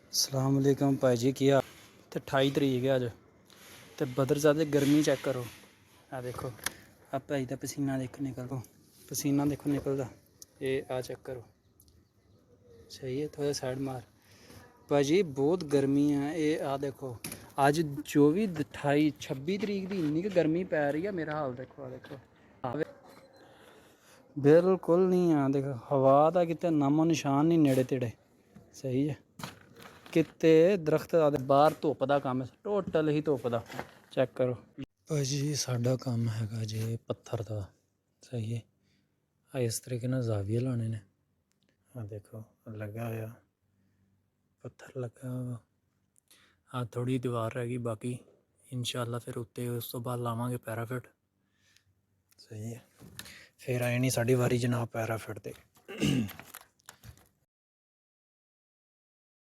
अस्सलाम वालेकुम भाई जी, की हाल? ते 28 तरीक है अज ते बदर साहब गर्मी चेक करो। आ देखो आ भाई का पसीना देखो निकलो, पसीना देखो निकलदा। ये आ चेक करो, सही है, थोड़ा साइड मार भाई जी, बहुत गर्मी है। ये आ देखो अज 24 28 26 तरीक की इन्नी गर्मी पै रही है। मेरा हाल देखो, आ देखो बिल्कुल नहीं आ देखो, हवा का कितने नामो निशान नहीं नेड़े तेड़े। सही है, कितने दरख्त बाहर धुप का काम है, टोटल ही धुप का। चेक करो भाजी, साडा काम हैगा जे पत्थर का। सही है, इस तरीके ना जाविये लाने ने। हाँ देखो लगा हुआ पत्थर लगा हुआ। हाँ थोड़ी दीवार रह गई बाकी, इंशाल्लाह फिर उत्ते उस तो बाद लावांगे पैराफिट। सही है, फिर आए नहीं साड़ी वारी जनाब पैराफिट ते।